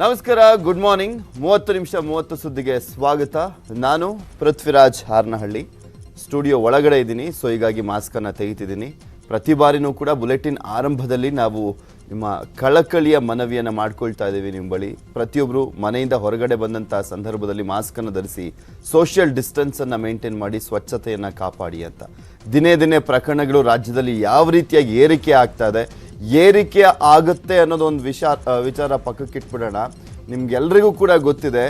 ನಮಸ್ಕಾರ, good morning. 30 ನಿಮಿಷ 30 ಸುದ್ದಿಗೆ ಸ್ವಾಗತ. ನಾನು ಪೃಥ್ವಿರಾಜ್ ಹಾರನಹಳ್ಳಿ ಸ್ಟುಡಿಯೋ ಒಳಗಡೆ ಇದ್ದೀನಿ. ಸೊ ಹೀಗಾಗಿ ಮಾಸ್ಕನ್ನು ತೆಗಿತಿದ್ದೀನಿ. ಪ್ರತಿ ಬಾರಿನೂ ಕೂಡ ಬುಲೆಟಿನ್ ಆರಂಭದಲ್ಲಿ ನಾವು ನಿಮ್ಮ ಕಳಕಳಿಯ ಮನವಿಯನ್ನು ಮಾಡ್ಕೊಳ್ತಾ ಇದ್ದೀವಿ ನಿಮ್ಮ ಬಳಿ. ಪ್ರತಿಯೊಬ್ಬರು ಮನೆಯಿಂದ ಹೊರಗಡೆ ಬಂದಂಥ ಸಂದರ್ಭದಲ್ಲಿ ಮಾಸ್ಕನ್ನು ಧರಿಸಿ ಸೋಷಿಯಲ್ ಡಿಸ್ಟೆನ್ಸನ್ನು ಮೇಂಟೈನ್ ಮಾಡಿ ಸ್ವಚ್ಛತೆಯನ್ನು ಕಾಪಾಡಿ ಅಂತ. ದಿನೇ ದಿನೇ ಪ್ರಕರಣಗಳು ರಾಜ್ಯದಲ್ಲಿ ಯಾವ ರೀತಿಯಾಗಿ ಏರಿಕೆ ಆಗ್ತಾ ಇದೆ, ಏರಿಕೆ ಆಗುತ್ತೆ ಅನ್ನೋದೊಂದು ವಿಚಾರ ಪಕ್ಕಕ್ಕಿಟ್ಬಿಡೋಣ. ನಿಮ್ಗೆಲ್ರಿಗೂ ಕೂಡ ಗೊತ್ತಿದೆ,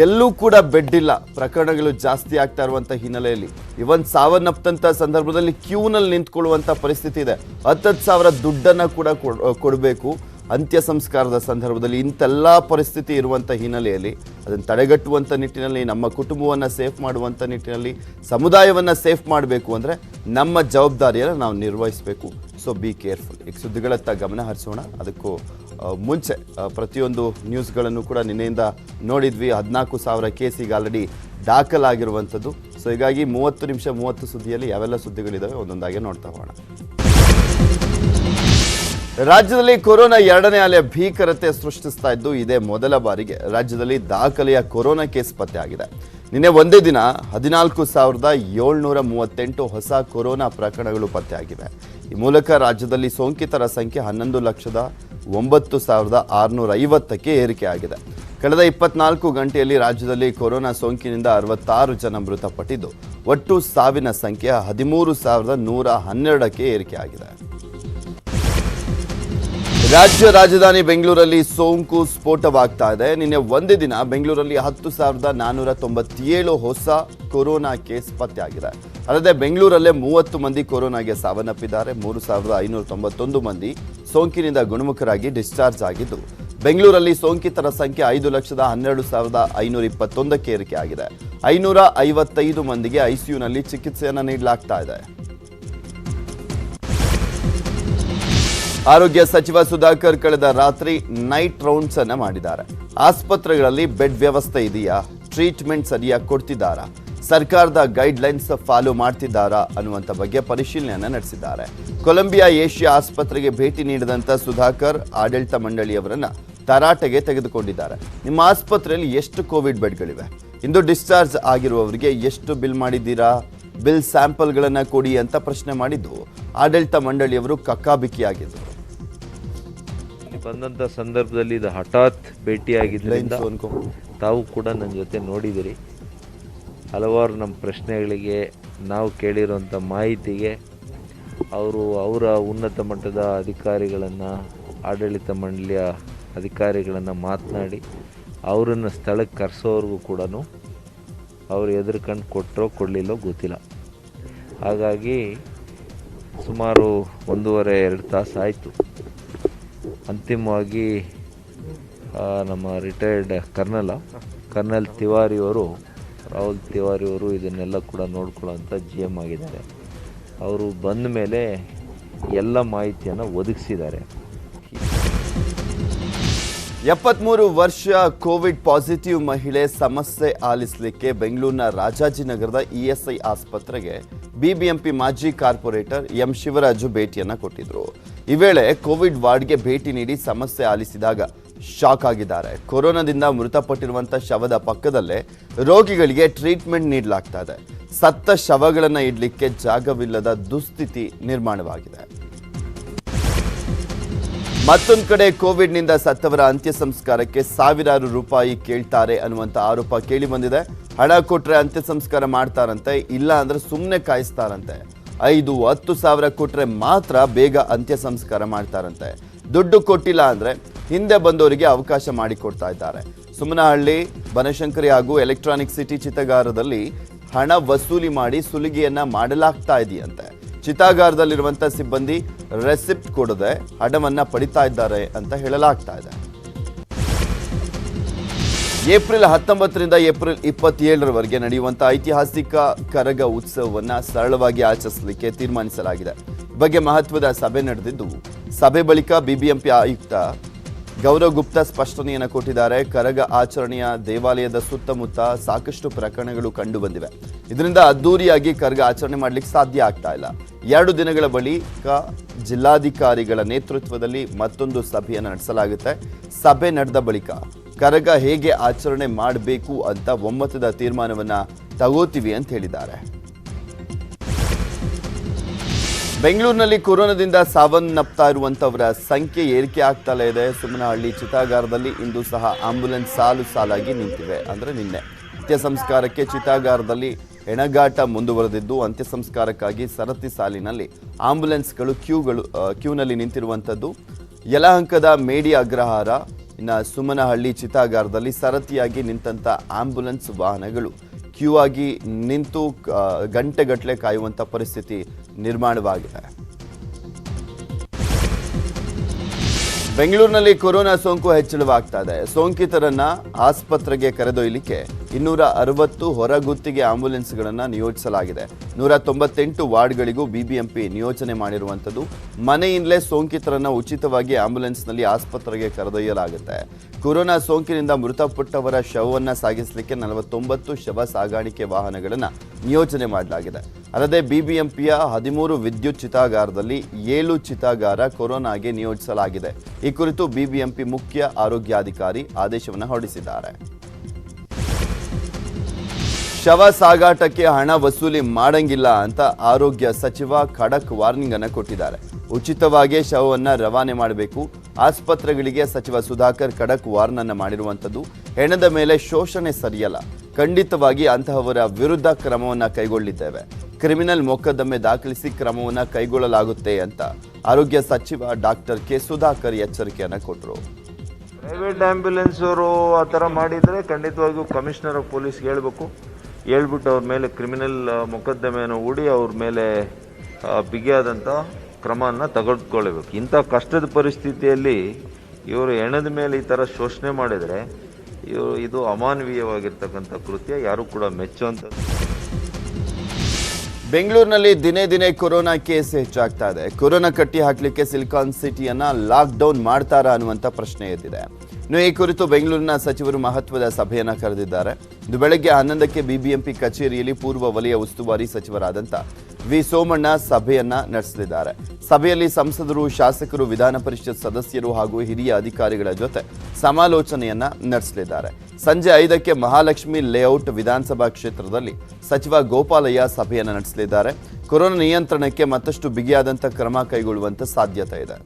ಎಲ್ಲೂ ಕೂಡ ಬೆಡ್ ಇಲ್ಲ. ಪ್ರಕರಣಗಳು ಜಾಸ್ತಿ ಆಗ್ತಾ ಇರುವಂಥ ಹಿನ್ನೆಲೆಯಲ್ಲಿ ಇವನ್ ಸಾವನ್ನಪ್ಪಂಥ ಸಂದರ್ಭದಲ್ಲಿ ಕ್ಯೂನಲ್ಲಿ ನಿಂತ್ಕೊಳ್ಳುವಂಥ ಪರಿಸ್ಥಿತಿ ಇದೆ. 10,000 ದುಡ್ಡನ್ನು ಕೂಡ ಕೊಡಬೇಕು ಅಂತ್ಯ ಸಂಸ್ಕಾರದ ಸಂದರ್ಭದಲ್ಲಿ. ಇಂತೆಲ್ಲ ಪರಿಸ್ಥಿತಿ ಇರುವಂಥ ಹಿನ್ನೆಲೆಯಲ್ಲಿ ಅದನ್ನು ತಡೆಗಟ್ಟುವಂಥ ನಿಟ್ಟಿನಲ್ಲಿ, ನಮ್ಮ ಕುಟುಂಬವನ್ನು ಸೇಫ್ ಮಾಡುವಂಥ ನಿಟ್ಟಿನಲ್ಲಿ, ಸಮುದಾಯವನ್ನು ಸೇಫ್ ಮಾಡಬೇಕು ಅಂದರೆ ನಮ್ಮ ಜವಾಬ್ದಾರಿಯನ್ನು ನಾವು ನಿರ್ವಹಿಸಬೇಕು. So be careful. ಈಗ ಸುದ್ದಿಗಳತ್ತ ಗಮನ ಹರಿಸೋಣ. ಅದಕ್ಕೂ ಮುಂಚೆ ಪ್ರತಿಯೊಂದು ನ್ಯೂಸ್ಗಳನ್ನು ಕೂಡ ನಿನ್ನೆಯಿಂದ ನೋಡಿದ್ವಿ. 14,000 ಕೇಸ್ ಈಗ ಆಲ್ರೆಡಿ ದಾಖಲಾಗಿರುವಂಥದ್ದು. ಸೊ ಹೀಗಾಗಿ 30 ನಿಮಿಷ 30 ಸುದ್ದಿಯಲ್ಲಿ ಯಾವೆಲ್ಲ ಸುದ್ದಿಗಳಿದ್ದಾವೆ ಒಂದೊಂದಾಗಿ ನೋಡ್ತಾ ಹೋಗೋಣ. ರಾಜ್ಯದಲ್ಲಿ ಕೊರೋನಾ 2ನೇ ಅಲೆ ಭೀಕರತೆ ಸೃಷ್ಟಿಸ್ತಾ ಇದ್ದು, ಇದೇ ಮೊದಲ ಬಾರಿಗೆ ರಾಜ್ಯದಲ್ಲಿ ದಾಖಲೆಯ ಕೊರೋನಾ ಕೇಸ್ ಪತ್ತೆ ಆಗಿದೆ. ನಿನ್ನೆ ಒಂದೇ ದಿನ 14,738 ಹೊಸ ಕೊರೋನಾ ಪ್ರಕರಣಗಳು ಪತ್ತೆಯಾಗಿವೆ. ಈ ಮೂಲಕ ರಾಜ್ಯದಲ್ಲಿ ಸೋಂಕಿತರ ಸಂಖ್ಯೆ 11,09,650ಕ್ಕೆ ಏರಿಕೆಯಾಗಿದೆ. ಕಳೆದ 24 ಗಂಟೆಯಲ್ಲಿ ರಾಜ್ಯದಲ್ಲಿ ಕೊರೋನಾ ಸೋಂಕಿನಿಂದ 66 ಜನ ಮೃತಪಟ್ಟಿದ್ದು, ಒಟ್ಟು ಸಾವಿನ ಸಂಖ್ಯೆ 13,112ಕ್ಕೆ ಏರಿಕೆಯಾಗಿದೆ. ರಾಜ್ಯ ರಾಜಧಾನಿ ಬೆಂಗಳೂರಲ್ಲಿ ಸೋಂಕು ಸ್ಫೋಟವಾಗ್ತಾ ಇದೆ. ನಿನ್ನೆ ಒಂದೇ ದಿನ ಬೆಂಗಳೂರಲ್ಲಿ 10,497 ಹೊಸ ಕೊರೋನಾ ಕೇಸ್ ಪತ್ತೆಯಾಗಿದೆ. ಅಲ್ಲದೆ ಬೆಂಗಳೂರಲ್ಲೇ 30 ಮಂದಿ ಕೊರೋನಾಗೆ ಸಾವನ್ನಪ್ಪಿದ್ದಾರೆ. 3,591 ಮಂದಿ ಸೋಂಕಿನಿಂದ ಗುಣಮುಖರಾಗಿ ಡಿಸ್ಚಾರ್ಜ್ ಆಗಿದ್ದು, ಬೆಂಗಳೂರಲ್ಲಿ ಸೋಂಕಿತರ ಸಂಖ್ಯೆ 5,12,521ಕ್ಕೆ ಏರಿಕೆಯಾಗಿದೆ. 555 ಮಂದಿಗೆ ಐಸಿಯುನಲ್ಲಿ ಚಿಕಿತ್ಸೆಯನ್ನು ನೀಡಲಾಗ್ತಾ ಇದೆ. ಆರೋಗ್ಯ ಸಚಿವ ಸುಧಾಕರ್ ಕಳೆದ ರಾತ್ರಿ ನೈಟ್ ರೌಂಡ್ಸ್ ಅನ್ನ ಮಾಡಿದ್ದಾರೆ. ಆಸ್ಪತ್ರೆಗಳಲ್ಲಿ ಬೆಡ್ ವ್ಯವಸ್ಥೆ ಇದೆಯಾ, ಟ್ರೀಟ್ಮೆಂಟ್ ಸರಿಯಾಗಿ ಕೊಡ್ತಿದ್ದಾರಾ, ಸರ್ಕಾರದ ಗೈಡ್ ಲೈನ್ಸ್ ಫಾಲೋ ಮಾಡ್ತಿದ್ದಾರಾ ಅನ್ನುವಂಥ ಬಗ್ಗೆ ಪರಿಶೀಲನೆಯನ್ನು ನಡೆಸಿದ್ದಾರೆ. ಕೊಲಂಬಿಯಾ ಏಷ್ಯಾ ಆಸ್ಪತ್ರೆಗೆ ಭೇಟಿ ನೀಡಿದಂಥ ಸುಧಾಕರ್ ಆಡಳಿತ ಮಂಡಳಿಯವರನ್ನ ತರಾಟೆಗೆ ತೆಗೆದುಕೊಂಡಿದ್ದಾರೆ. ನಿಮ್ಮ ಆಸ್ಪತ್ರೆಯಲ್ಲಿ ಎಷ್ಟು ಕೋವಿಡ್ ಬೆಡ್ಗಳಿವೆ, ಇಂದು ಡಿಸ್ಚಾರ್ಜ್ ಆಗಿರುವವರಿಗೆ ಎಷ್ಟು ಬಿಲ್ ಮಾಡಿದ್ದೀರಾ, ಬಿಲ್ ಸ್ಯಾಂಪಲ್ಗಳನ್ನು ಕೊಡಿ ಅಂತ ಪ್ರಶ್ನೆ ಮಾಡಿದ್ದು ಆಡಳಿತ ಮಂಡಳಿಯವರು ಕಕ್ಕಾಬಿಕ್ಕಿಯಾಗಿದ್ದರು. ಬಂದಂಥ ಸಂದರ್ಭದಲ್ಲಿ ಇದು ಹಠಾತ್ ಭೇಟಿಯಾಗಿದ್ದರಿಂದ ತಾವು ಕೂಡ ನನ್ನ ಜೊತೆ ನೋಡಿದಿರಿ. ಹಲವಾರು ನಮ್ಮ ಪ್ರಶ್ನೆಗಳಿಗೆ, ನಾವು ಕೇಳಿರುವಂಥ ಮಾಹಿತಿಗೆ ಅವರ ಉನ್ನತ ಮಟ್ಟದ ಅಧಿಕಾರಿಗಳನ್ನು, ಆಡಳಿತ ಮಂಡಳಿಯ ಅಧಿಕಾರಿಗಳನ್ನು ಮಾತನಾಡಿ ಅವರನ್ನು ಸ್ಥಳಕ್ಕೆ ಕರೆಸೋವರೆಗೂ ಕೂಡ ಅವರು ಎದುರ್ಕೊಂಡು ಕೊಟ್ಟರೋ ಕೊಡಲಿಲ್ಲೋ ಗೊತ್ತಿಲ್ಲ. ಹಾಗಾಗಿ ಸುಮಾರು 1.5-2 ತಾಸು ಆಯಿತು. ಅಂತಿಮವಾಗಿ ನಮ್ಮ ರಿಟೈರ್ಡ್ ಕರ್ನಲ್ ತಿವಾರಿಯವರು, ರಾಹುಲ್ ತಿವಾರಿಯವರು ಇದನ್ನೆಲ್ಲ ಕೂಡ ನೋಡ್ಕೊಳ್ಳೋಂಥ GM ಆಗಿದ್ದಾರೆ. ಅವರು ಬಂದ ಮೇಲೆ ಎಲ್ಲ ಮಾಹಿತಿಯನ್ನು ಒದಗಿಸಿದ್ದಾರೆ. 73 ವರ್ಷ ಕೋವಿಡ್ ಪಾಸಿಟಿವ್ ಮಹಿಳೆ ಸಮಸ್ಯೆ ಆಲಿಸಲಿಕ್ಕೆ ಬೆಂಗಳೂರಿನ ರಾಜಾಜಿನಗರದ ESI ಆಸ್ಪತ್ರೆಗೆ BBMP ಮಾಜಿ ಕಾರ್ಪೊರೇಟರ್ ಎಂ ಶಿವರಾಜು ಭೇಟಿಯನ್ನು ಕೊಟ್ಟಿದ್ರು. ಈ ವೇಳೆ ಕೋವಿಡ್ ವಾರ್ಡ್ಗೆ ಭೇಟಿ ನೀಡಿ ಸಮಸ್ಯೆ ಆಲಿಸಿದಾಗ ಶಾಕ್ ಆಗಿದ್ದಾರೆ. ಕೊರೋನಾದಿಂದ ಮೃತಪಟ್ಟಿರುವಂಥ ಶವದ ಪಕ್ಕದಲ್ಲೇ ರೋಗಿಗಳಿಗೆ ಟ್ರೀಟ್ಮೆಂಟ್ ನೀಡಲಾಗ್ತಾ ಇದೆ. ಸತ್ತ ಶವಗಳನ್ನು ಇಡಲಿಕ್ಕೆ ಜಾಗವಿಲ್ಲದ ದುಸ್ಥಿತಿ ನಿರ್ಮಾಣವಾಗಿದೆ. ಮತ್ತೊಂದು ಕಡೆ ಕೋವಿಡ್ನಿಂದ ಸತ್ತವರ ಅಂತ್ಯ ಸಂಸ್ಕಾರಕ್ಕೆ ಸಾವಿರಾರು ರೂಪಾಯಿ ಕೇಳ್ತಾರೆ ಅನ್ನುವಂಥ ಆರೋಪ ಕೇಳಿ ಬಂದಿದೆ. ಹಣ ಕೊಟ್ಟರೆ ಅಂತ್ಯ ಸಂಸ್ಕಾರ ಮಾಡ್ತಾರಂತೆ, ಇಲ್ಲ ಅಂದ್ರೆ ಸುಮ್ಮನೆ ಕಾಯಿಸ್ತಾರಂತೆ. 5-10 ಸಾವಿರ ಕೊಟ್ಟರೆ ಮಾತ್ರ ಬೇಗ ಅಂತ್ಯ ಸಂಸ್ಕಾರ ಮಾಡ್ತಾರಂತೆ. ದುಡ್ಡು ಕೊಟ್ಟಿಲ್ಲ ಅಂದ್ರೆ ಹಿಂದೆ ಬಂದವರಿಗೆ ಅವಕಾಶ ಮಾಡಿಕೊಡ್ತಾ ಇದ್ದಾರೆ. ಸುಮನಹಳ್ಳಿ, ಬನಶಂಕರಿ ಹಾಗೂ ಎಲೆಕ್ಟ್ರಾನಿಕ್ ಸಿಟಿ ಚಿತಾಗಾರದಲ್ಲಿ ಹಣ ವಸೂಲಿ ಮಾಡಿ ಸುಲಿಗೆಯನ್ನ ಮಾಡಲಾಗ್ತಾ ಇದೆಯಂತೆ. ಚಿತಾಗಾರದಲ್ಲಿರುವಂಥ ಸಿಬ್ಬಂದಿ ರೆಸಿಪ್ಟ್ ಕೊಡದೆ ಹಣವನ್ನ ಪಡಿತಾ ಇದ್ದಾರೆ ಅಂತ ಹೇಳಲಾಗ್ತಾ ಇದೆ. ಏಪ್ರಿಲ್ 19ರಿಂದ ಏಪ್ರಿಲ್ 27ರವರೆಗೆ ನಡೆಯುವಂಥ ಐತಿಹಾಸಿಕ ಕರಗ ಉತ್ಸವವನ್ನು ಸರಳವಾಗಿ ಆಚರಿಸಲಿಕ್ಕೆ ತೀರ್ಮಾನಿಸಲಾಗಿದೆ. ಈ ಬಗ್ಗೆ ಮಹತ್ವದ ಸಭೆ ನಡೆದಿದ್ದು, ಸಭೆ ಬಳಿಕ BBMP ಆಯುಕ್ತ ಗೌರವ್ ಗುಪ್ತಾ ಸ್ಪಷ್ಟನೆಯನ್ನು ಕೊಟ್ಟಿದ್ದಾರೆ. ಕರಗ ಆಚರಣೆಯ ದೇವಾಲಯದ ಸುತ್ತಮುತ್ತ ಸಾಕಷ್ಟು ಪ್ರಕರಣಗಳು ಕಂಡು ಬಂದಿವೆ. ಇದರಿಂದ ಅದ್ದೂರಿಯಾಗಿ ಕರಗ ಆಚರಣೆ ಮಾಡಲಿಕ್ಕೆ ಸಾಧ್ಯ ಆಗ್ತಾ ಇಲ್ಲ. 2 ದಿನಗಳ ಬಳಿಕ ಜಿಲ್ಲಾಧಿಕಾರಿಗಳ ನೇತೃತ್ವದಲ್ಲಿ ಮತ್ತೊಂದು ಸಭೆಯನ್ನು ನಡೆಸಲಾಗುತ್ತೆ. ಸಭೆ ನಡೆದ ಬಳಿಕ ಕರಗ ಹೇಗೆ ಆಚರಣೆ ಮಾಡಬೇಕು ಅಂತ ಒಮ್ಮತದ ತೀರ್ಮಾನವನ್ನ ತಗೋತೀವಿ ಅಂತ ಹೇಳಿದ್ದಾರೆ. ಬೆಂಗಳೂರಿನಲ್ಲಿ ಕೊರೋನಾದಿಂದ ಸಾವನ್ನಪ್ತಾ ಇರುವಂತವರ ಸಂಖ್ಯೆ ಏರಿಕೆ ಆಗ್ತಲೇ ಇದೆ. ಸುಮನಹಳ್ಳಿ ಚಿತಾಗಾರದಲ್ಲಿ ಇಂದು ಸಹ ಆಂಬ್ಯುಲೆನ್ಸ್ ಸಾಲಾಗಿ ನಿಂತಿವೆ. ಅಂದರೆ ನಿನ್ನೆ ಅಂತ್ಯ ಸಂಸ್ಕಾರಕ್ಕೆ ಚಿತಾಗಾರದಲ್ಲಿ ಹೆಣಗಾಟ ಮುಂದುವರೆದಿದ್ದು, ಅಂತ್ಯ ಸಂಸ್ಕಾರಕ್ಕಾಗಿ ಸರತಿ ಸಾಲಿನಲ್ಲಿ ಆಂಬ್ಯುಲೆನ್ಸ್ಗಳು ಕ್ಯೂನಲ್ಲಿ ನಿಂತಿರುವಂಥದ್ದು. ಯಲಹಂಕದ ಮೇಡಿ ಅಗ್ರಹಾರ, ಇನ್ನು ಸುಮನಹಳ್ಳಿ ಚಿತಾಗಾರದಲ್ಲಿ ಸರತಿಯಾಗಿ ನಿಂತಹ ಆಂಬ್ಯುಲೆನ್ಸ್ ವಾಹನಗಳು ಕ್ಯೂ ಆಗಿ ನಿಂತು ಗಂಟೆಗಟ್ಟಲೆ ಕಾಯುವಂಥ ಪರಿಸ್ಥಿತಿ ನಿರ್ಮಾಣವಾಗಿದೆ. ಬೆಂಗಳೂರಿನಲ್ಲಿ ಕೊರೋನಾ ಸೋಂಕು ಹೆಚ್ಚಳವಾಗ್ತಾ ಇದೆ. ಸೋಂಕಿತರನ್ನ ಆಸ್ಪತ್ರೆಗೆ ಕರೆದೊಯ್ಯಲಿಕ್ಕೆ 260 ಹೊರಗುತ್ತಿಗೆ ಆಂಬ್ಯುಲೆನ್ಸ್ಗಳನ್ನು ನಿಯೋಜಿಸಲಾಗಿದೆ. 198 ವಾರ್ಡ್ಗಳಿಗೂ ಬಿಬಿಎಂಪಿ ನಿಯೋಜನೆ ಮಾಡಿರುವಂಥದ್ದು. ಮನೆಯಿಂದಲೇ ಸೋಂಕಿತರನ್ನ ಉಚಿತವಾಗಿ ಆಂಬ್ಯುಲೆನ್ಸ್ನಲ್ಲಿ ಆಸ್ಪತ್ರೆಗೆ ಕರೆದೊಯ್ಯಲಾಗುತ್ತೆ. ಕೊರೋನಾ ಸೋಂಕಿನಿಂದ ಮೃತಪಟ್ಟವರ ಶವವನ್ನು ಸಾಗಿಸಲಿಕ್ಕೆ 49 ಶವ ಸಾಗಾಣಿಕೆ ವಾಹನಗಳನ್ನು ನಿಯೋಜನೆ ಮಾಡಲಾಗಿದೆ. ಅಲ್ಲದೆ ಬಿಬಿಎಂಪಿಯ 13 ವಿದ್ಯುತ್ ಚಿತಾಗಾರದಲ್ಲಿ 7 ಚಿತಾಗಾರ ಕೊರೋನಾಗೆ ನಿಯೋಜಿಸಲಾಗಿದೆ. ಈ ಕುರಿತು ಬಿಬಿಎಂಪಿ ಮುಖ್ಯ ಆರೋಗ್ಯಾಧಿಕಾರಿ ಆದೇಶವನ್ನು ಹೊರಡಿಸಿದ್ದಾರೆ. ಶವ ಸಾಗಾಟಕ್ಕೆ ಹಣ ವಸೂಲಿ ಮಾಡಂಗಿಲ್ಲ ಅಂತ ಆರೋಗ್ಯ ಸಚಿವ ಖಡಕ್ ವಾರ್ನಿಂಗ್ ಅನ್ನು ಕೊಟ್ಟಿದ್ದಾರೆ. ಉಚಿತವಾಗಿ ಶವವನ್ನು ರವಾನೆ ಮಾಡಬೇಕು. ಆಸ್ಪತ್ರೆಗಳಿಗೆ ಸಚಿವ ಸುಧಾಕರ್ ಖಡಕ್ ವಾರ್ನ್ ಮಾಡಿರುವಂಥದ್ದು. ಹೆಣದ ಮೇಲೆ ಶೋಷಣೆ ಸರಿಯಲ್ಲ, ಖಂಡಿತವಾಗಿ ಅಂತಹವರ ವಿರುದ್ಧ ಕ್ರಮವನ್ನು ಕೈಗೊಳ್ಳಿದ್ದೇವೆ. ಕ್ರಿಮಿನಲ್ ಮೊಕದ್ದಮೆ ದಾಖಲಿಸಿ ಕ್ರಮವನ್ನು ಕೈಗೊಳ್ಳಲಾಗುತ್ತೆ ಅಂತ ಆರೋಗ್ಯ ಸಚಿವ ಡಾಕ್ಟರ್ ಕೆ ಸುಧಾಕರ್ ಎಚ್ಚರಿಕೆಯನ್ನು ಕೊಟ್ಟರು. ಪ್ರೈವೇಟ್ ಆಂಬ್ಯುಲೆನ್ಸ್ ಅವರು ಆ ಥರ ಮಾಡಿದರೆ ಖಂಡಿತವಾಗಿಯೂ ಕಮಿಷನರ್ ಆಫ್ ಪೊಲೀಸ್ಗೆ ಹೇಳ್ಬಿಟ್ಟು ಅವ್ರ ಮೇಲೆ ಕ್ರಿಮಿನಲ್ ಮೊಕದ್ದಮೆಯನ್ನು ಹೂಡಿ ಅವ್ರ ಮೇಲೆ ಬಿಗಿಯಾದಂಥ ಕ್ರಮವನ್ನು ತೆಗೆದುಕೊಳ್ಳಬೇಕು. ಇಂಥ ಕಷ್ಟದ ಪರಿಸ್ಥಿತಿಯಲ್ಲಿ ಇವರು ಹೆಣದ ಮೇಲೆ ಈ ಥರ ಶೋಷಣೆ ಮಾಡಿದರೆ ಇದು ಅಮಾನವೀಯವಾಗಿರ್ತಕ್ಕಂಥ ಕೃತ್ಯ, ಯಾರು ಕೂಡ ಮೆಚ್ಚುವಂಥದ್ದು. ಬೆಂಗಳೂರಿನಲ್ಲಿ ದಿನೇ ದಿನೇ ಕೊರೋನಾ ಕೇಸ್ ಹೆಚ್ಚಾಗ್ತಾ ಇದೆ. ಕೊರೋನಾ ಕಟ್ಟಿ ಹಾಕಲಿಕ್ಕೆ ಸಿಲಿಕಾನ್ ಸಿಟಿಯನ್ನ ಲಾಕ್ಡೌನ್ ಮಾಡ್ತಾರಾ ಅನ್ನುವಂಥ ಪ್ರಶ್ನೆ ಎದ್ದಿದೆ. ಇನ್ನು ಈ ಕುರಿತು ಬೆಂಗಳೂರಿನ ಸಚಿವರು ಮಹತ್ವದ ಸಭೆಯನ್ನು ಕರೆದಿದ್ದಾರೆ. ಇಂದು ಬೆಳಗ್ಗೆ 11ಕ್ಕೆ ಬಿಬಿಎಂಪಿ ಕಚೇರಿಯಲ್ಲಿ ಪೂರ್ವ ವಲಯ ಉಸ್ತುವಾರಿ ಸಚಿವರಾದಂಥ ವಿ ಸೋಮಣ್ಣ ಸಭೆಯನ್ನ ನಡೆಸಲಿದ್ದಾರೆ. ಸಭೆಯಲ್ಲಿ ಸಂಸದರು, ಶಾಸಕರು, ವಿಧಾನ ಪರಿಷತ್ ಸದಸ್ಯರು ಹಾಗೂ ಹಿರಿಯ ಅಧಿಕಾರಿಗಳ ಜೊತೆ ಸಮಾಲೋಚನೆಯನ್ನ ನಡೆಸಲಿದ್ದಾರೆ. ಸಂಜೆ 5ಕ್ಕೆ ಮಹಾಲಕ್ಷ್ಮಿ ಲೇಔಟ್ ವಿಧಾನಸಭಾ ಕ್ಷೇತ್ರದಲ್ಲಿ ಸಚಿವ ಗೋಪಾಲಯ್ಯ ಸಭೆಯನ್ನು ನಡೆಸಲಿದ್ದಾರೆ. ಕೊರೋನಾ ನಿಯಂತ್ರಣಕ್ಕೆ ಮತ್ತಷ್ಟು ಬಿಗಿಯಾದಂಥ ಕ್ರಮ ಕೈಗೊಳ್ಳುವಂತ ಸಾಧ್ಯತೆ ಇದೆ.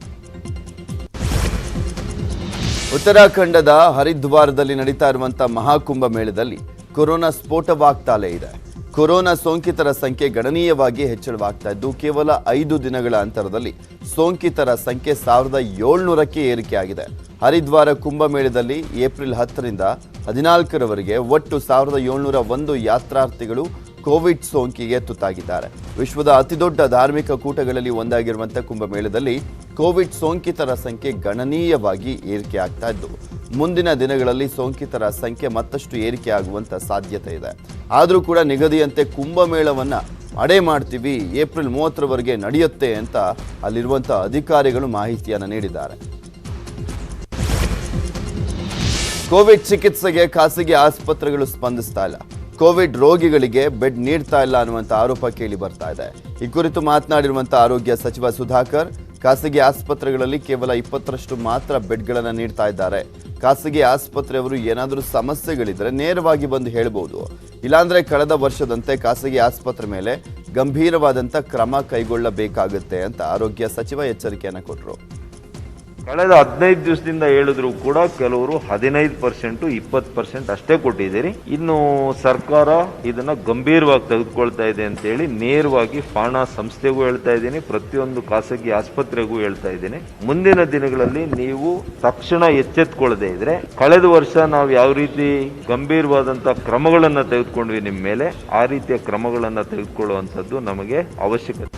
ಉತ್ತರಾಖಂಡದ ಹರಿದ್ವಾರದಲ್ಲಿ ನಡೀತಾ ಇರುವಂತಹ ಮಹಾಕುಂಭ ಮೇಳದಲ್ಲಿ ಕೊರೋನಾ ಸ್ಫೋಟವಾಗ್ತಾಲೇ ಇದೆ. ಕೊರೋನಾ ಸೋಂಕಿತರ ಸಂಖ್ಯೆ ಗಣನೀಯವಾಗಿ ಹೆಚ್ಚಳವಾಗ್ತಾ ಇದ್ದು, ಕೇವಲ 5 ದಿನಗಳ ಅಂತರದಲ್ಲಿ ಸೋಂಕಿತರ ಸಂಖ್ಯೆ 1700ಕ್ಕೆ ಏರಿಕೆಯಾಗಿದೆ. ಹರಿದ್ವಾರ ಕುಂಭಮೇಳದಲ್ಲಿ ಏಪ್ರಿಲ್ 10ರಿಂದ 14ರವರೆಗೆ ಒಟ್ಟು 1701 ಯಾತ್ರಾರ್ಥಿಗಳು ಕೋವಿಡ್ ಸೋಂಕಿಗೆ ತುತ್ತಾಗಿದ್ದಾರೆ. ವಿಶ್ವದ ಅತಿದೊಡ್ಡ ಧಾರ್ಮಿಕ ಕೂಟಗಳಲ್ಲಿ ಒಂದಾಗಿರುವಂತಹ ಕುಂಭಮೇಳದಲ್ಲಿ ಕೋವಿಡ್ ಸೋಂಕಿತರ ಸಂಖ್ಯೆ ಗಣನೀಯವಾಗಿ ಏರಿಕೆಯಾಗ್ತಾ ಇದ್ದು, ಮುಂದಿನ ದಿನಗಳಲ್ಲಿ ಸೋಂಕಿತರ ಸಂಖ್ಯೆ ಮತ್ತಷ್ಟು ಏರಿಕೆಯಾಗುವಂತ ಸಾಧ್ಯತೆ ಇದೆ. ಆದರೂ ಕೂಡ ನಿಗದಿಯಂತೆ ಕುಂಭಮೇಳವನ್ನ ಅಡೆ ಮಾಡ್ತೀವಿ, ಏಪ್ರಿಲ್ 30ರವರೆಗೆ ನಡೆಯುತ್ತೆ ಅಂತ ಅಲ್ಲಿರುವಂತಹ ಅಧಿಕಾರಿಗಳು ಮಾಹಿತಿಯನ್ನು ನೀಡಿದ್ದಾರೆ. ಕೋವಿಡ್ ಚಿಕಿತ್ಸೆಗೆ ಖಾಸಗಿ ಆಸ್ಪತ್ರೆಗಳು ಸ್ಪಂದಿಸ್ತಾ ಇಲ್ಲ. ಕೋವಿಡ್ ರೋಗಿಗಳಿಗೆ ಬೆಡ್ ನೀಡ್ತಾ ಇಲ್ಲ ಅನ್ನುವಂಥ ಆರೋಪ ಕೇಳಿ ಬರ್ತಾ ಇದೆ. ಈ ಕುರಿತು ಮಾತನಾಡಿರುವಂಥ ಆರೋಗ್ಯ ಸಚಿವ ಸುಧಾಕರ್, ಖಾಸಗಿ ಆಸ್ಪತ್ರೆಗಳಲ್ಲಿ ಕೇವಲ 20ರಷ್ಟು ಮಾತ್ರ ಬೆಡ್ಗಳನ್ನು ನೀಡ್ತಾ ಇದ್ದಾರೆ. ಖಾಸಗಿ ಆಸ್ಪತ್ರೆಯವರು ಏನಾದರೂ ಸಮಸ್ಯೆಗಳಿದ್ರೆ ನೇರವಾಗಿ ಬಂದು ಹೇಳ್ಬೋದು, ಇಲ್ಲಾಂದ್ರೆ ಕಳೆದ ವರ್ಷದಂತೆ ಖಾಸಗಿ ಆಸ್ಪತ್ರೆ ಮೇಲೆ ಗಂಭೀರವಾದಂಥ ಕ್ರಮ ಕೈಗೊಳ್ಳಬೇಕಾಗುತ್ತೆ ಅಂತ ಆರೋಗ್ಯ ಸಚಿವ ಎಚ್ಚರಿಕೆಯನ್ನು ಕೊಟ್ಟರು. ಕಳೆದ 15 ದಿವಸದಿಂದ ಹೇಳಿದ್ರು ಕೂಡ ಕೆಲವರು 15%, 20% ಅಷ್ಟೇ ಕೊಟ್ಟಿದ್ದೀರಿ. ಇನ್ನು ಸರ್ಕಾರ ಇದನ್ನ ಗಂಭೀರವಾಗಿ ತೆಗೆದುಕೊಳ್ತಾ ಇದೆ ಅಂತ ಹೇಳಿ ನೇರವಾಗಿ ಫಾಣಾ ಸಂಸ್ಥೆಗೂ ಹೇಳ್ತಾ ಇದ್ದೀನಿ, ಪ್ರತಿಯೊಂದು ಖಾಸಗಿ ಆಸ್ಪತ್ರೆಗೂ ಹೇಳ್ತಾ ಇದ್ದೀನಿ. ಮುಂದಿನ ದಿನಗಳಲ್ಲಿ ನೀವು ತಕ್ಷಣ ಎಚ್ಚೆತ್ತುಕೊಳ್ಳದೆ ಇದ್ರೆ, ಕಳೆದ ವರ್ಷ ನಾವು ಯಾವ ರೀತಿ ಗಂಭೀರವಾದಂತಹ ಕ್ರಮಗಳನ್ನ ತೆಗೆದುಕೊಂಡ್ವಿ ನಿಮ್ಮ ಮೇಲೆ, ಆ ರೀತಿಯ ಕ್ರಮಗಳನ್ನ ತೆಗೆದುಕೊಳ್ಳುವಂಥದ್ದು ನಮಗೆ ಅವಶ್ಯಕತೆ.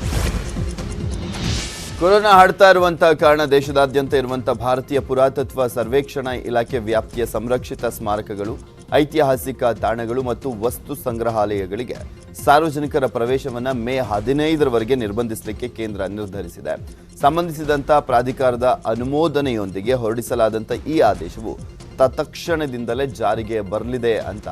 ಕೊರೋನಾ ಹರಡ್ತಾ ಇರುವಂತಹ ಕಾರಣ ದೇಶದಾದ್ಯಂತ ಇರುವಂತಹ ಭಾರತೀಯ ಪುರಾತತ್ವ ಸರ್ವೇಕ್ಷಣಾ ಇಲಾಖೆ ವ್ಯಾಪ್ತಿಯ ಸಂರಕ್ಷಿತ ಸ್ಮಾರಕಗಳು, ಐತಿಹಾಸಿಕ ತಾಣಗಳು ಮತ್ತು ವಸ್ತು ಸಂಗ್ರಹಾಲಯಗಳಿಗೆ ಸಾರ್ವಜನಿಕರ ಪ್ರವೇಶವನ್ನು ಮೇ 15ರವರೆಗೆ ನಿರ್ಬಂಧಿಸಲಿಕ್ಕೆ ಕೇಂದ್ರ ನಿರ್ಧರಿಸಿದೆ. ಸಂಬಂಧಿಸಿದಂಥ ಪ್ರಾಧಿಕಾರದ ಅನುಮೋದನೆಯೊಂದಿಗೆ ಹೊರಡಿಸಲಾದಂಥ ಈ ಆದೇಶವು ತತ್ಕ್ಷಣದಿಂದಲೇ ಜಾರಿಗೆ ಬರಲಿದೆ ಅಂತ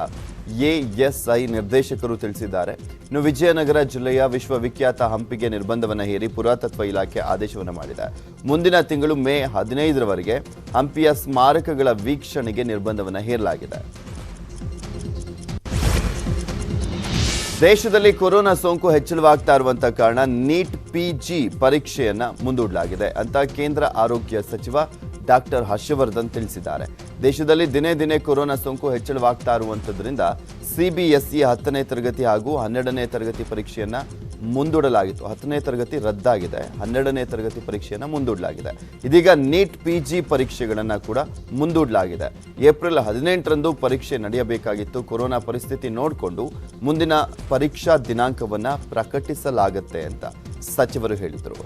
ಎಎಸ್ಐ ನಿರ್ದೇಶಕರು ತಿಳಿಸಿದ್ದಾರೆ. ಇನ್ನು ವಿಜಯನಗರ ಜಿಲ್ಲೆಯ ವಿಶ್ವವಿಖ್ಯಾತ ಹಂಪಿಗೆ ನಿರ್ಬಂಧವನ್ನು ಹೇರಿ ಪುರಾತತ್ವ ಇಲಾಖೆ ಆದೇಶವನ್ನು ಮಾಡಿದೆ. ಮುಂದಿನ ತಿಂಗಳು ಮೇ 15ರವರೆಗೆ ಹಂಪಿಯ ಸ್ಮಾರಕಗಳ ವೀಕ್ಷಣೆಗೆ ನಿರ್ಬಂಧವನ್ನು ಹೇರಲಾಗಿದೆ. ದೇಶದಲ್ಲಿ ಕೊರೋನಾ ಸೋಂಕು ಹೆಚ್ಚಳವಾಗ್ತಾ ಇರುವಂತ ಕಾರಣ ನೀಟ್ ಪಿಜಿ ಪರೀಕ್ಷೆಯನ್ನ ಮುಂದೂಡಲಾಗಿದೆ ಅಂತ ಕೇಂದ್ರ ಆರೋಗ್ಯ ಸಚಿವ ಡಾಕ್ಟರ್ ಹರ್ಷವರ್ಧನ್ ತಿಳಿಸಿದ್ದಾರೆ. ದೇಶದಲ್ಲಿ ದಿನೇ ದಿನೇ ಕೊರೋನಾ ಸೋಂಕು ಹೆಚ್ಚಳವಾಗ್ತಾ ಇರುವಂತದ್ರಿಂದ ಸಿಬಿಎಸ್ಇ 10ನೇ ತರಗತಿ ಹಾಗೂ 12ನೇ ತರಗತಿ ಪರೀಕ್ಷೆಯನ್ನ ಮುಂದೂಡಲಾಗಿತ್ತು. 10ನೇ ತರಗತಿ ರದ್ದಾಗಿದೆ, 12ನೇ ತರಗತಿ ಪರೀಕ್ಷೆಯನ್ನ ಮುಂದೂಡಲಾಗಿದೆ. ಇದೀಗ ನೀಟ್ ಪಿಜಿ ಪರೀಕ್ಷೆಗಳನ್ನ ಕೂಡ ಮುಂದೂಡಲಾಗಿದೆ. ಏಪ್ರಿಲ್ 18ರಂದು ಪರೀಕ್ಷೆ ನಡೆಯಬೇಕಾಗಿತ್ತು. ಕೊರೋನಾ ಪರಿಸ್ಥಿತಿ ನೋಡಿಕೊಂಡು ಮುಂದಿನ ಪರೀಕ್ಷಾ ದಿನಾಂಕವನ್ನ ಪ್ರಕಟಿಸಲಾಗುತ್ತೆ ಅಂತ ಸಚಿವರು ಹೇಳಿದರು.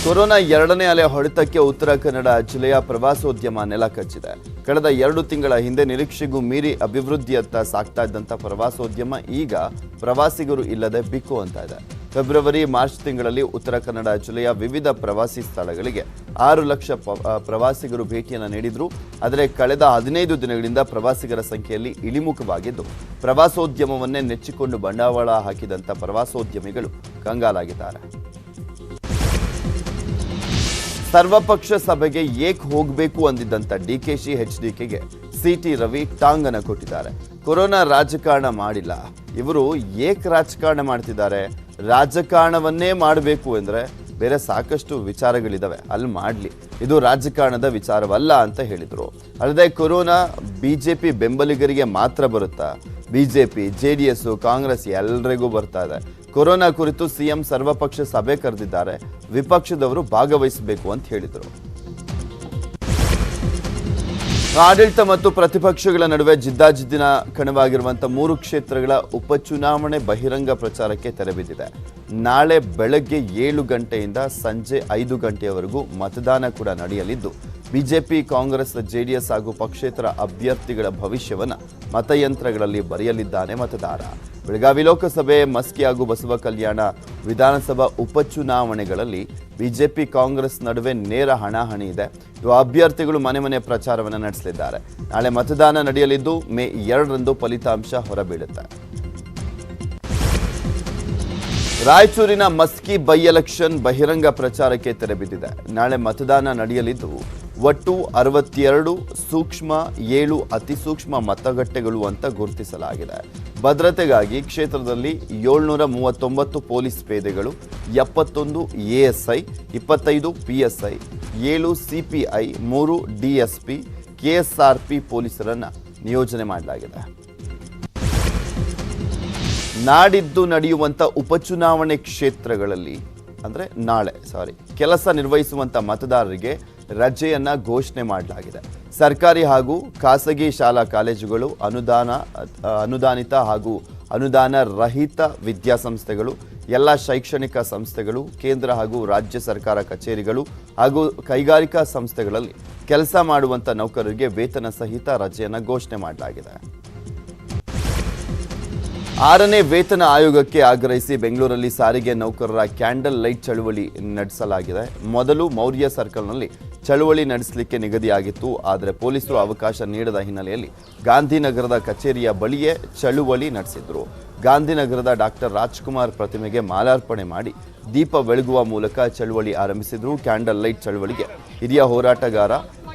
ಕೊರೋನಾ 2ನೇ ಅಲೆ ಹೊಡೆತಕ್ಕೆ ಉತ್ತರ ಕನ್ನಡ ಜಿಲ್ಲೆಯ ಪ್ರವಾಸೋದ್ಯಮ ನೆಲ ಕಚ್ಚಿದೆ. ಕಳೆದ 2 ತಿಂಗಳ ಹಿಂದೆ ನಿರೀಕ್ಷೆಗೂ ಮೀರಿ ಅಭಿವೃದ್ಧಿಯತ್ತ ಸಾಗ್ತಾ ಇದ್ದಂಥ ಪ್ರವಾಸೋದ್ಯಮ ಈಗ ಪ್ರವಾಸಿಗರು ಇಲ್ಲದೆ ಬಿಕ್ಕು ಅಂತ ಇದೆ. ಫೆಬ್ರವರಿ ಮಾರ್ಚ್ ತಿಂಗಳಲ್ಲಿ ಉತ್ತರ ಕನ್ನಡ ಜಿಲ್ಲೆಯ ವಿವಿಧ ಪ್ರವಾಸಿ ಸ್ಥಳಗಳಿಗೆ 6 ಲಕ್ಷ ಪ್ರವಾಸಿಗರು ಭೇಟಿಯನ್ನು ನೀಡಿದ್ರು. ಆದರೆ ಕಳೆದ 15 ದಿನಗಳಿಂದ ಪ್ರವಾಸಿಗರ ಸಂಖ್ಯೆಯಲ್ಲಿ ಇಳಿಮುಖವಾಗಿದ್ದು ಪ್ರವಾಸೋದ್ಯಮವನ್ನೇ ನೆಚ್ಚಿಕೊಂಡು ಬಂಡವಾಳ ಹಾಕಿದಂಥ ಪ್ರವಾಸೋದ್ಯಮಿಗಳು ಕಂಗಾಲಾಗಿದ್ದಾರೆ. ಸರ್ವಪಕ್ಷ ಸಭೆಗೆ ಏಕ್ ಹೋಗಬೇಕು ಅಂದಿದ್ದಂಥ ಡಿಕೆಶಿ ಎಚ್ಡಿಕೆಗೆ ಸಿಟಿ ರವಿ ಟಾಂಗನ ಕೊಟ್ಟಿದ್ದಾರೆ. ಕೊರೋನಾ ರಾಜಕಾರಣ ಮಾಡಿಲ್ಲ, ಇವರು ಏಕ್ ರಾಜಕಾರಣ ಮಾಡ್ತಿದ್ದಾರೆ. ರಾಜಕಾರಣವನ್ನೇ ಮಾಡಬೇಕು ಅಂದರೆ ಬೇರೆ ಸಾಕಷ್ಟು ವಿಚಾರಗಳಿದಾವೆ, ಅಲ್ಲಿ ಮಾಡಲಿ, ಇದು ರಾಜಕಾರಣದ ವಿಚಾರವಲ್ಲ ಅಂತ ಹೇಳಿದರು. ಅಲ್ಲದೆ ಕೊರೋನಾ ಬಿಜೆಪಿ ಬೆಂಬಲಿಗರಿಗೆ ಮಾತ್ರ ಬರುತ್ತಾ? ಬಿಜೆಪಿ, ಜೆಡಿಎಸ್, ಕಾಂಗ್ರೆಸ್ ಎಲ್ಲರಿಗೂ ಬರ್ತಾ ಇದೆ. ಕೊರೋನಾ ಕುರಿತು ಸಿಎಂ ಸರ್ವಪಕ್ಷ ಸಭೆ ಕರೆದಿದ್ದಾರೆ, ವಿಪಕ್ಷದವರು ಭಾಗವಹಿಸಬೇಕು ಅಂತ ಹೇಳಿದರು. ಆಡಳಿತ ಮತ್ತು ಪ್ರತಿಪಕ್ಷಗಳ ನಡುವೆ ಜಿದ್ದಾಜಿದ್ದಿನ ಕಣವಾಗಿರುವಂತಹ 3 ಕ್ಷೇತ್ರಗಳ ಉಪಚುನಾವಣೆ ಬಹಿರಂಗ ಪ್ರಚಾರಕ್ಕೆ ತೆರೆಬಿದ್ದಿದೆ. ನಾಳೆ ಬೆಳಗ್ಗೆ 7 ಗಂಟೆಯಿಂದ ಸಂಜೆ 5 ಗಂಟೆಯವರೆಗೂ ಮತದಾನ ಕೂಡ ನಡೆಯಲಿದ್ದು ಬಿಜೆಪಿ, ಕಾಂಗ್ರೆಸ್, ಜೆಡಿಎಸ್ ಹಾಗೂ ಪಕ್ಷೇತರ ಅಭ್ಯರ್ಥಿಗಳ ಭವಿಷ್ಯವನ್ನು ಮತಯಂತ್ರಗಳಲ್ಲಿ ಬರೆಯಲಿದ್ದಾನೆ ಮತದಾರ. ಬೆಳಗಾವಿ ಲೋಕಸಭೆ, ಮಸ್ಕಿ ಹಾಗೂ ಬಸವ ಕಲ್ಯಾಣ ವಿಧಾನಸಭಾ ಉಪಚುನಾವಣೆಗಳಲ್ಲಿ ಬಿಜೆಪಿ, ಕಾಂಗ್ರೆಸ್ ನಡುವೆ ನೇರ ಹಣಾಹಣಿ ಇದೆ. ಅಭ್ಯರ್ಥಿಗಳು ಮನೆ ಮನೆ ಪ್ರಚಾರವನ್ನು ನಡೆಸಲಿದ್ದಾರೆ. ನಾಳೆ ಮತದಾನ ನಡೆಯಲಿದ್ದು ಮೇ 2ರಂದು ಫಲಿತಾಂಶ ಹೊರಬೀಳುತ್ತೆ. ರಾಯಚೂರಿನ ಮಸ್ಕಿ ಬೈ ಎಲೆಕ್ಷನ್ ಬಹಿರಂಗ ಪ್ರಚಾರಕ್ಕೆ ತೆರೆಬಿದ್ದಿದೆ. ನಾಳೆ ಮತದಾನ ನಡೆಯಲಿದ್ದು ಒಟ್ಟು 62 ಸೂಕ್ಷ್ಮ, 7 ಅತಿ ಸೂಕ್ಷ್ಮ ಮತಗಟ್ಟೆಗಳು ಅಂತ ಗುರುತಿಸಲಾಗಿದೆ. ಭದ್ರತೆಗಾಗಿ ಕ್ಷೇತ್ರದಲ್ಲಿ 739 ಪೊಲೀಸ್ ಪೇದೆಗಳು, 71 ASI, 25 PSI, 7 CPI, 3 DSP, KSRP ಪೊಲೀಸರನ್ನ ನಿಯೋಜನೆ ಮಾಡಲಾಗಿದೆ. ನಾಡಿದ್ದು ನಡೆಯುವಂಥ ಉಪಚುನಾವಣೆ ಕ್ಷೇತ್ರಗಳಲ್ಲಿ ಅಂದರೆ ನಾಳೆ ಕೆಲಸ ನಿರ್ವಹಿಸುವಂಥ ಮತದಾರರಿಗೆ ರಜೆಯನ್ನ ಘೋಷಣೆ ಮಾಡಲಾಗಿದೆ. ಸರ್ಕಾರಿ ಹಾಗೂ ಖಾಸಗಿ ಶಾಲಾ ಕಾಲೇಜುಗಳು, ಅನುದಾನಿತ ಹಾಗೂ ಅನುದಾನ ರಹಿತ ವಿದ್ಯಾಸಂಸ್ಥೆಗಳು, ಎಲ್ಲ ಶೈಕ್ಷಣಿಕ ಸಂಸ್ಥೆಗಳು, ಕೇಂದ್ರ ಹಾಗೂ ರಾಜ್ಯ ಸರ್ಕಾರ ಕಚೇರಿಗಳು ಹಾಗೂ ಕೈಗಾರಿಕಾ ಸಂಸ್ಥೆಗಳಲ್ಲಿ ಕೆಲಸ ಮಾಡುವಂಥ ನೌಕರರಿಗೆ ವೇತನ ಸಹಿತ ರಜೆಯನ್ನು ಘೋಷಣೆ ಮಾಡಲಾಗಿದೆ. 6ನೇ ವೇತನ ಆಯೋಗಕ್ಕೆ ಆಗ್ರಹಿಸಿ ಬೆಂಗಳೂರಲ್ಲಿ ಸಾರಿಗೆ ನೌಕರರ ಕ್ಯಾಂಡಲ್ ಲೈಟ್ ಚಳುವಳಿ ನಡೆಸಲಾಗಿದೆ. ಮೊದಲು ಮೌರ್ಯ ಸರ್ಕಲ್ನಲ್ಲಿ ಚಳುವಳಿ ನಡೆಸಲಿಕ್ಕೆ ನಿಗದಿಯಾಗಿತ್ತು. ಆದರೆ ಪೊಲೀಸರು ಅವಕಾಶ ನೀಡದ ಹಿನ್ನೆಲೆಯಲ್ಲಿ ಗಾಂಧಿನಗರದ ಕಚೇರಿಯ ಬಳಿಯೇ ಚಳುವಳಿ ನಡೆಸಿದ್ರು. ಗಾಂಧಿನಗರದ ಡಾಕ್ಟರ್ ರಾಜ್ಕುಮಾರ್ ಪ್ರತಿಮೆಗೆ ಮಾಲಾರ್ಪಣೆ ಮಾಡಿ ದೀಪ ಬೆಳಗುವ ಮೂಲಕ ಚಳುವಳಿ ಆರಂಭಿಸಿದ್ರು. ಕ್ಯಾಂಡಲ್ ಲೈಟ್ ಚಳುವಳಿಗೆ ಹಿರಿಯ ಹೋರಾಟಗಾರ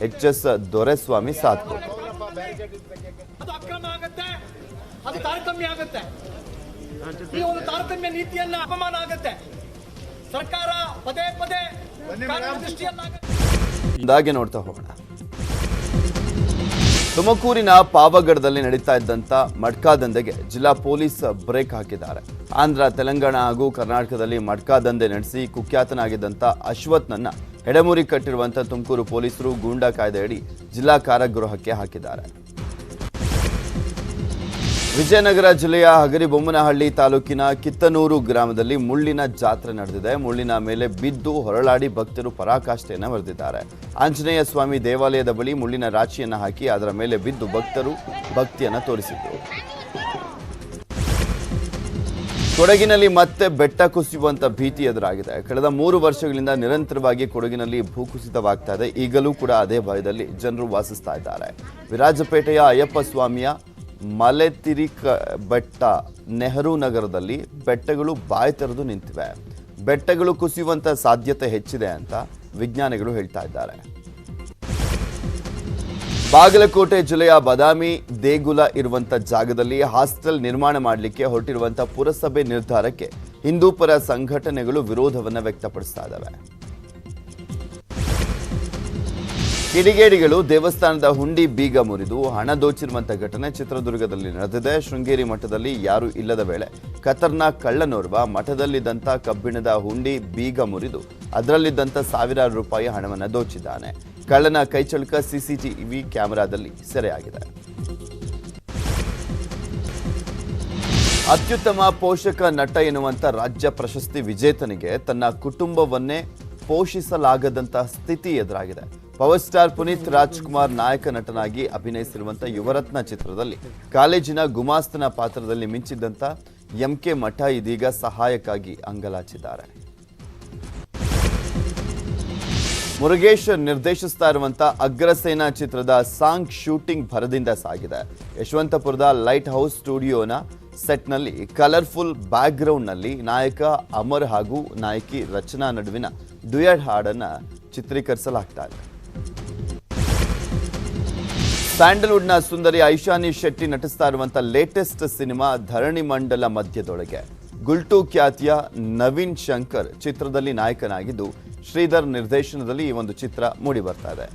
ಎಚ್.ಎಸ್. ದೊರೆಸ್ವಾಮಿ ಸಾಥ್ ಕೊಟ್ಟರು. ಅದು ತಾರತಮ್ಯ ಆಗುತ್ತೆ. ಈ ಒಂದು ತಾರತಮ್ಯ ನೀತಿಯನ್ನ ಅಪಮಾನ ಆಗುತ್ತೆ. ಸರ್ಕಾರ ಪದೇ ಪದೇ ಇದಾಗೆ ನೋಡ್ತಾ ಹೋಗೋಣ. ತುಮಕೂರಿನ ಪಾವಗಡದಲ್ಲಿ ನಡೀತಾ ಇದ್ದಂಥ ಮಡ್ಕಾ ದಂಧೆಗೆ ಜಿಲ್ಲಾ ಪೊಲೀಸ್ ಬ್ರೇಕ್ ಹಾಕಿದ್ದಾರೆ. ಆಂಧ್ರ, ತೆಲಂಗಾಣ ಹಾಗೂ ಕರ್ನಾಟಕದಲ್ಲಿ ಮಡ್ಕಾ ದಂಧೆ ನಡೆಸಿ ಕುಖ್ಯಾತನಾಗಿದ್ದಂಥ ಅಶ್ವತ್ನನ್ನ ಎಡೆಮುರಿ ಕಟ್ಟಿರುವಂಥ ತುಮಕೂರು ಪೊಲೀಸರು ಗೂಂಡಾ ಕಾಯ್ದೆಯಡಿ ಜಿಲ್ಲಾ ಕಾರಾಗೃಹಕ್ಕೆ ಹಾಕಿದ್ದಾರೆ. ವಿಜಯನಗರ ಜಿಲ್ಲೆಯ ಹಗರಿಬೊಮ್ಮನಹಳ್ಳಿ ತಾಲೂಕಿನ ಕಿತ್ತನೂರು ಗ್ರಾಮದಲ್ಲಿ ಮುಳ್ಳಿನ ಜಾತ್ರೆ ನಡೆದಿದೆ. ಮುಳ್ಳಿನ ಮೇಲೆ ಬಿದ್ದು ಹೊರಳಾಡಿ ಭಕ್ತರು ಪರಾಕಾಷ್ಠೆಯನ್ನು ಮೆರೆದಿದ್ದಾರೆ. ಆಂಜನೇಯ ಸ್ವಾಮಿ ದೇವಾಲಯದ ಬಳಿ ಮುಳ್ಳಿನ ರಾಶಿಯನ್ನು ಹಾಕಿ ಅದರ ಮೇಲೆ ಬಿದ್ದು ಭಕ್ತರು ಭಕ್ತಿಯನ್ನು ತೋರಿಸಿದರು. ಕೊಡಗಿನಲ್ಲಿ ಮತ್ತೆ ಬೆಟ್ಟ ಕುಸಿಯುವಂತ ಭೀತಿ ಎದುರಾಗಿದೆ. ಕಳೆದ 3 ವರ್ಷಗಳಿಂದ ನಿರಂತರವಾಗಿ ಕೊಡಗಿನಲ್ಲಿ ಭೂಕುಸಿತವಾಗ್ತಾ ಇದೆ. ಈಗಲೂ ಕೂಡ ಅದೇ ಭಯದಲ್ಲಿ ಜನರು ವಾಸಿಸ್ತಾ ಇದ್ದಾರೆ. ವಿರಾಜಪೇಟೆಯ ಅಯ್ಯಪ್ಪ ಸ್ವಾಮಿಯ ಮಲೆತಿರಿಕ ಬೆಟ್ಟ ನೆಹರು ನಗರದಲ್ಲಿ ಬೆಟ್ಟಗಳು ಬಾಯಿ ತೆರೆದು ನಿಂತಿವೆ. ಬೆಟ್ಟಗಳು ಕುಸಿಯುವಂತ ಸಾಧ್ಯತೆ ಹೆಚ್ಚಿದೆ ಅಂತ ವಿಜ್ಞಾನಿಗಳು ಹೇಳ್ತಾ ಇದ್ದಾರೆ. ಬಾಗಲಕೋಟೆ ಜಿಲ್ಲೆಯ ಬಾದಾಮಿ ದೇಗುಲ ಇರುವಂತ ಜಾಗದಲ್ಲಿ ಹಾಸ್ಟೆಲ್ ನಿರ್ಮಾಣ ಮಾಡಲಿಕ್ಕೆ ಹೊರಟಿರುವಂತ ಪುರಸಭೆ ನಿರ್ಧಾರಕ್ಕೆ ಹಿಂದೂಪರ ಸಂಘಟನೆಗಳು ವಿರೋಧವನ್ನು ವ್ಯಕ್ತಪಡಿಸ್ತಾ ಇದ್ದಾವೆ. ಕಿಡಿಗೇಡಿಗಳು ದೇವಸ್ಥಾನದ ಹುಂಡಿ ಬೀಗ ಮುರಿದು ಹಣ ದೋಚಿರುವಂತ ಘಟನೆ ಚಿತ್ರದುರ್ಗದಲ್ಲಿ ನಡೆದಿದೆ. ಶೃಂಗೇರಿ ಮಠದಲ್ಲಿ ಯಾರೂ ಇಲ್ಲದ ವೇಳೆ ಖತರ್ನಾಕ್ ಕಳ್ಳನೋರ್ವ ಮಠದಲ್ಲಿದ್ದಂಥ ಕಬ್ಬಿಣದ ಹುಂಡಿ ಬೀಗ ಮುರಿದು ಅದರಲ್ಲಿದ್ದಂಥ ಸಾವಿರಾರು ರೂಪಾಯಿ ಹಣವನ್ನು ದೋಚಿದ್ದಾನೆ. ಕಳ್ಳನ ಕೈಚಳಕ ಸಿಸಿಟಿವಿ ಕ್ಯಾಮೆರಾದಲ್ಲಿ ಸೆರೆಯಾಗಿದೆ. ಅತ್ಯುತ್ತಮ ಪೋಷಕ ನಟ ಎನ್ನುವಂತ ರಾಜ್ಯ ಪ್ರಶಸ್ತಿ ವಿಜೇತನಿಗೆ ತನ್ನ ಕುಟುಂಬವನ್ನೇ ಪೋಷಿಸಲಾಗದಂತಹ ಸ್ಥಿತಿ ಎದುರಾಗಿದೆ. ಪವರ್ ಸ್ಟಾರ್ ಪುನೀತ್ ರಾಜ್ಕುಮಾರ್ ನಾಯಕ ನಟನಾಗಿ ಅಭಿನಯಿಸಿರುವಂಥ ಯುವರತ್ನ ಚಿತ್ರದಲ್ಲಿ ಕಾಲೇಜಿನ ಗುಮಾಸ್ತನ ಪಾತ್ರದಲ್ಲಿ ಮಿಂಚಿದ್ದಂಥ ಎಂಕೆ ಮಠ ಇದೀಗ ಸಹಾಯಕ್ಕಾಗಿ ಅಂಗಲಾಚಿದ್ದಾರೆ. ಮುರುಗೇಶ್ ನಿರ್ದೇಶಿಸ್ತಾ ಇರುವಂಥ ಅಗ್ರಸೇನಾ ಚಿತ್ರದ ಸಾಂಗ್ ಶೂಟಿಂಗ್ ಭರದಿಂದ ಸಾಗಿದೆ. ಯಶವಂತಪುರದ ಲೈಟ್ ಹೌಸ್ ಸ್ಟುಡಿಯೋನ ಸೆಟ್ನಲ್ಲಿ ಕಲರ್ಫುಲ್ ಬ್ಯಾಕ್ಗ್ರೌಂಡ್ನಲ್ಲಿ ನಾಯಕ ಅಮರ್ ಹಾಗೂ ನಾಯಕಿ ರಚನಾ ನಡುವಿನ ಡ್ಯುಯೆಟ್ ಹಾಡನ್ನು ಚಿತ್ರೀಕರಿಸಲಾಗ್ತಾ ಇದೆ. ಸ್ಯಾಂಡಲ್ವುಡ್ನ ಸುಂದರಿ ಐಶಾನಿ ಶೆಟ್ಟಿ ನಟಿಸ್ತಾ ಇರುವಂಥ ಲೇಟೆಸ್ಟ್ ಸಿನಿಮಾ ಧರಣಿ ಮಂಡಲ ಮಧ್ಯದೊಳಗೆ. ಗುಲ್ಟು ಖ್ಯಾತಿಯ ನವೀನ್ ಶಂಕರ್ ಚಿತ್ರದಲ್ಲಿ ನಾಯಕನಾಗಿದ್ದು ಶ್ರೀಧರ್ ನಿರ್ದೇಶನದಲ್ಲಿ ಈ ಒಂದು ಚಿತ್ರ ಮೂಡಿ ಬರ್ತಾ ಇದೆ.